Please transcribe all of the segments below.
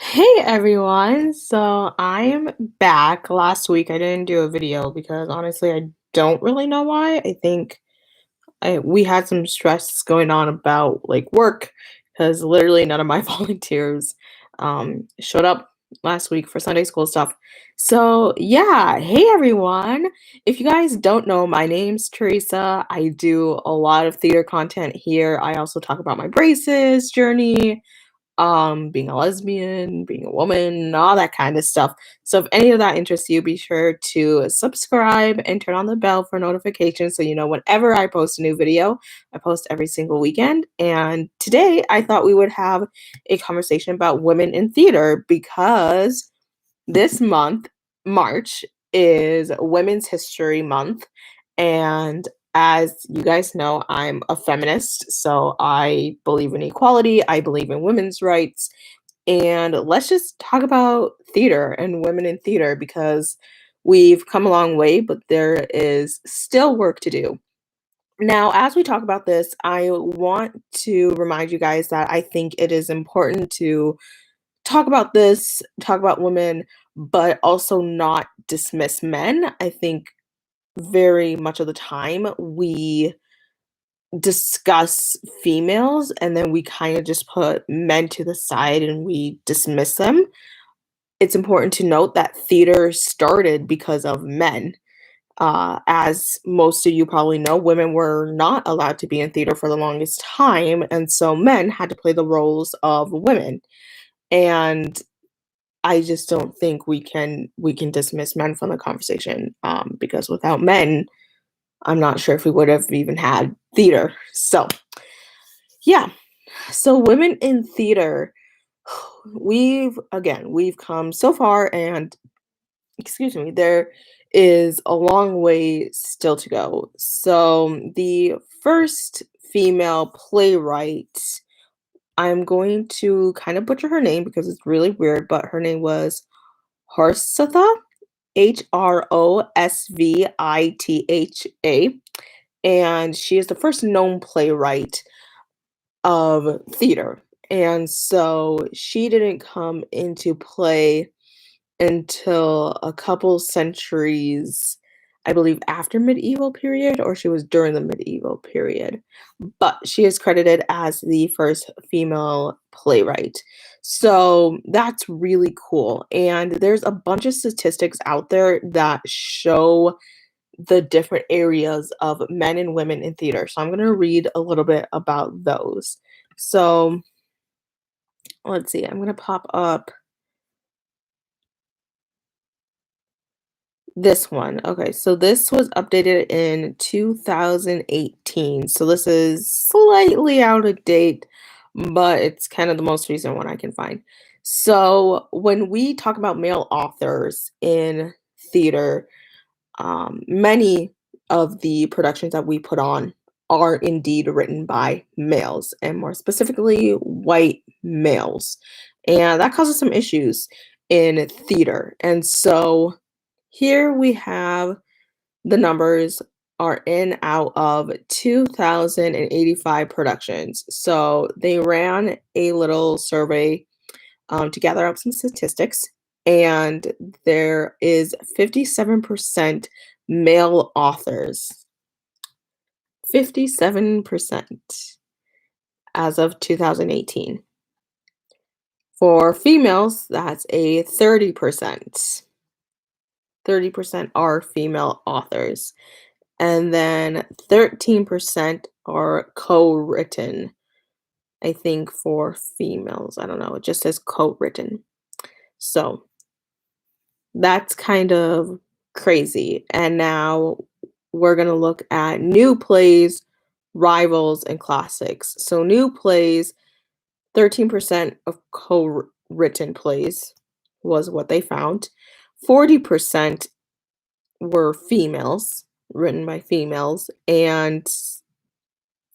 Hey everyone! So I am back. Last week I didn't do a video because honestly I don't really know why. I think we had some stress going on about like work because literally none of my volunteers showed up last week for Sunday school stuff. So yeah, hey everyone! If you guys don't know, my name's Teresa. I do a lot of theater content here. I also talk about my braces journey, being a lesbian, being a woman, all that kind of stuff. So if any of that interests you, be sure to subscribe and turn on the bell for notifications so you know whenever I post a new video. I post every single weekend. And today I thought we would have a conversation about women in theater because this month, March, is Women's History Month. And as you guys know, I'm a feminist. So I believe in equality, I believe in women's rights. And let's just talk about theater and women in theater because we've come a long way, but there is still work to do. Now, as we talk about this, I want to remind you guys that I think it is important to talk about this, talk about women, but also not dismiss men. I think very much of the time we discuss females and then we kind of just put men to the side and we dismiss them. It's important to note that theater started because of men. As most of you probably know, women were not allowed to be in theater for the longest time, and so men had to play the roles of women. And I just don't think we can dismiss men from the conversation, because without men, I'm not sure if we would have even had theater. So, yeah. So women in theater, we've come so far, and excuse me, there is a long way still to go. So the first female playwright, I'm going to kind of butcher her name because it's really weird, but her name was Horsatha, Hrosvitha, and she is the first known playwright of theater. And so she didn't come into play until a couple centuries, I believe, after medieval period, or she was during the medieval period. But she is credited as the first female playwright. So that's really cool. And there's a bunch of statistics out there that show the different areas of men and women in theater. So I'm going to read a little bit about those. So let's see, I'm going to pop up this one. Okay, so this was updated in 2018. So this is slightly out of date, but it's kind of the most recent one I can find. So when we talk about male authors in theater, many of the productions that we put on are indeed written by males, and more specifically, white males. And that causes some issues in theater. And so here we have the numbers are in out of 2,085 productions. So they ran a little survey to gather up some statistics, and there is 57% male authors. 57% as of 2018. For females, that's a 30%. 30% are female authors. And then 13% are co-written. I think for females, I don't know, it just says co-written. So that's kind of crazy. And now we're going to look at new plays, rivals, and classics. So new plays, 13% of co-written plays was what they found. 40% were females, written by females, and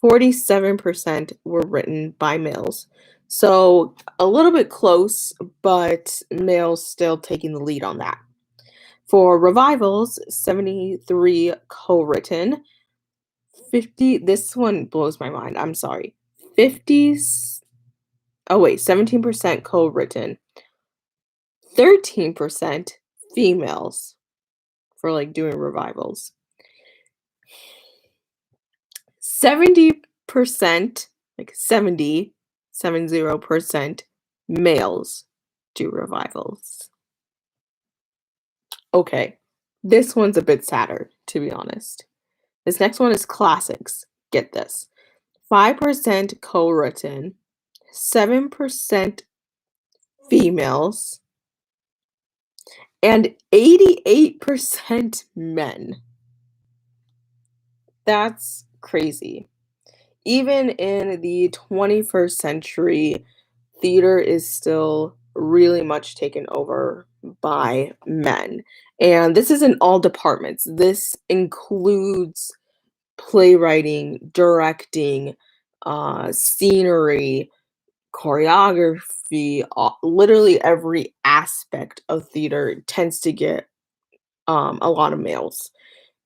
47% were written by males. So a little bit close, but males still taking the lead on that. For revivals, 73 co-written, 50, this one blows my mind. I'm sorry. 50, oh wait, 17% co-written, 13% females for like doing revivals. 70%, like 70% males do revivals. Okay, this one's a bit sadder, to be honest. This next one is classics. Get this. 5% co-written, 7% females, and 88% men. That's crazy. Even in the 21st century, theater is still really much taken over by men. And this is in all departments. This includes playwriting, directing, scenery, choreography, literally every aspect of theater tends to get a lot of males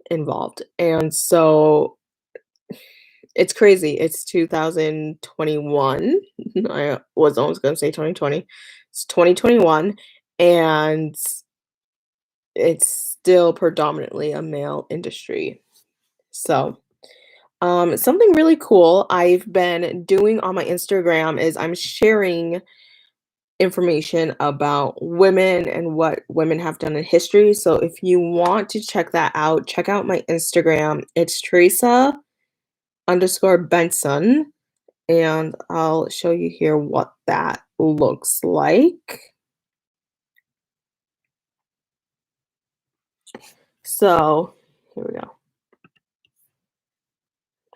involved. And so it's crazy. It's 2021. I was almost going to say 2020. It's 2021, and it's still predominantly a male industry. So, something really cool I've been doing on my Instagram is I'm sharing information about women and what women have done in history. So if you want to check that out, check out my Instagram. It's Teresa_Benson. And I'll show you here what that looks like. So here we go.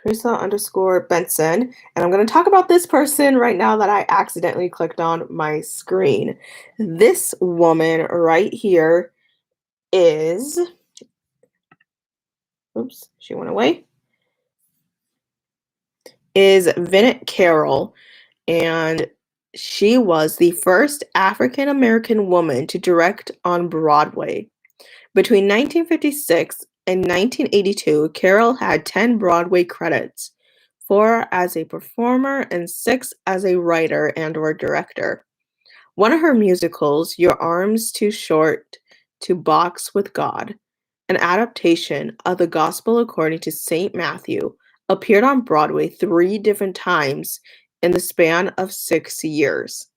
Teresa_Benson. And I'm going to talk about this person right now that I accidentally clicked on my screen. This woman right here is, oops, she went away, is Vinnet Carroll. And she was the first African American woman to direct on Broadway. Between 1956 and 1982, Carroll had 10 Broadway credits, 4 as a performer and 6 as a writer and/or director. One of her musicals, Your Arms Too Short to Box with God, an adaptation of the Gospel according to St. Matthew, appeared on Broadway 3 different times in the span of 6 years.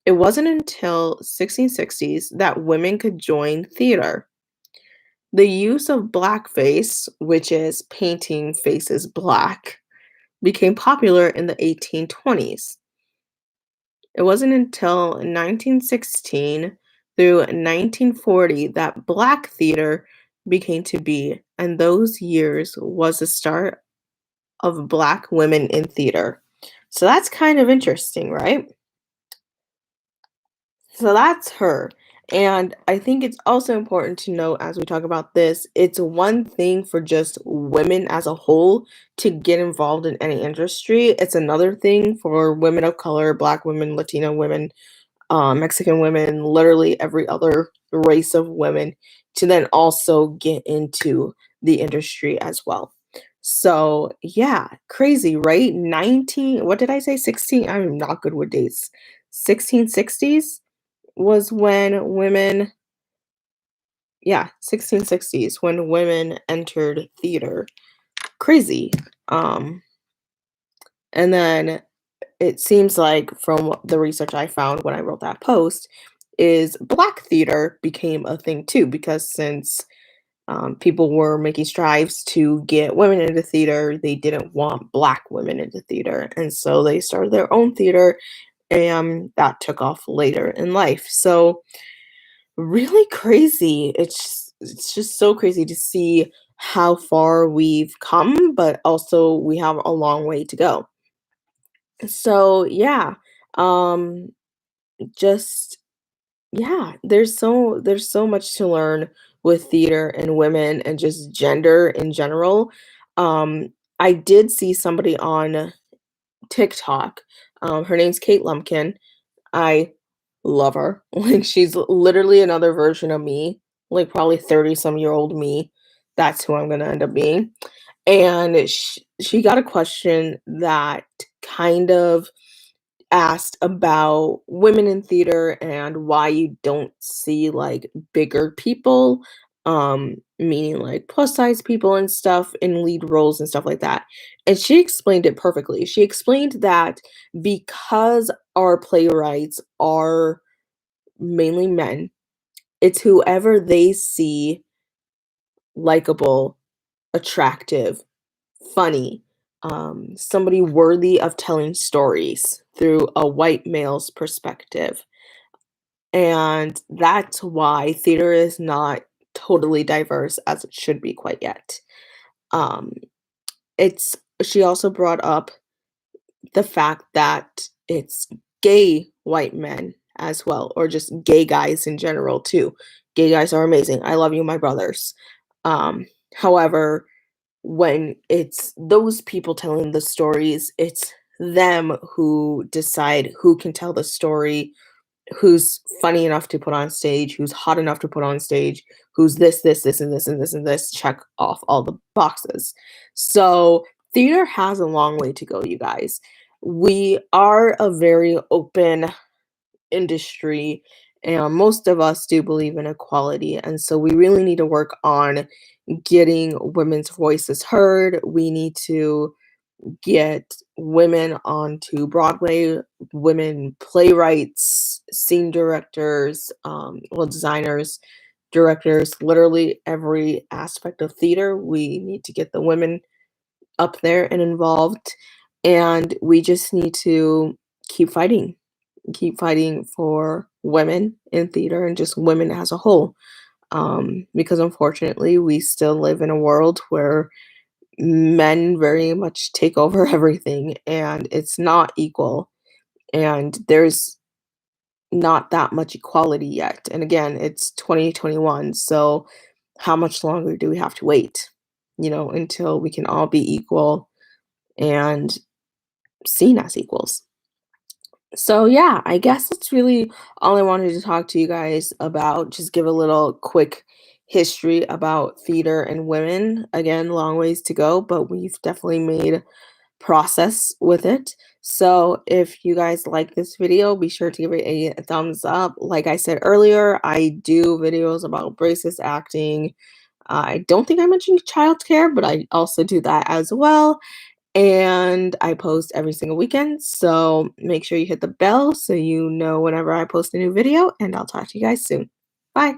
It wasn't until 1660s that women could join theater. The use of blackface, which is painting faces black, became popular in the 1820s. It wasn't until 1916 through 1940 that black theater became to be, and those years was the start of black women in theater. So that's kind of interesting, right? So that's her. And I think it's also important to note as we talk about this, it's one thing for just women as a whole to get involved in any industry. It's another thing for women of color, Black women, Latino women, Mexican women, literally every other race of women to then also get into the industry as well. So, yeah, crazy, right? 19, what did I say? 16, I'm not good with dates. 1660s was when women, yeah, 1660s when women entered theater. Crazy. Um, and then it seems like from the research I found when I wrote that post is black theater became a thing too because since people were making strives to get women into theater, they didn't want black women into theater, and so they started their own theater, and that took off later in life. So really crazy. It's just so crazy to see how far we've come, but also we have a long way to go. So yeah, um, just yeah, there's so much to learn with theater and women and just gender in general. I did see somebody on TikTok. Her name's Kate Lumpkin. I love her. Like she's literally another version of me, like probably 30 some year old me. That's who I'm gonna end up being. And she got a question that kind of asked about women in theater and why you don't see like bigger people, meaning like plus size people and stuff in lead roles and stuff like that. And she explained it perfectly. She explained that because our playwrights are mainly men, it's whoever they see likable, attractive, funny, somebody worthy of telling stories through a white male's perspective. And that's why theater is not totally diverse as it should be quite yet. Um, it's she also brought up the fact that it's gay white men as well, or just gay guys in general too. Gay guys are amazing. I love you, my brothers. However, when it's those people telling the stories, it's them who decide who can tell the story, who's funny enough to put on stage, who's hot enough to put on stage, who's this, and this, and this, and this, check off all the boxes. So theater has a long way to go, you guys. We are a very open industry, and most of us do believe in equality. And so we really need to work on getting women's voices heard. We need to get women onto Broadway, women playwrights, scene directors, well, designers, directors, literally every aspect of theater. We need to get the women up there and involved. And we just need to keep fighting for women in theater and just women as a whole. Because unfortunately, we still live in a world where men very much take over everything and it's not equal and there's not that much equality yet. And again, it's 2021, so how much longer do we have to wait, until we can all be equal and seen as equals? So yeah, I guess that's really all I wanted to talk to you guys about. Just give a little quick history about theater and women. Again, long ways to go, but we've definitely made process with it. So if you guys like this video, be sure to give it a thumbs up. Like I said earlier, I do videos about braces acting. I don't think I mentioned childcare, but I also do that as well. And I post every single weekend. So make sure you hit the bell so you know whenever I post a new video. And I'll talk to you guys soon. Bye.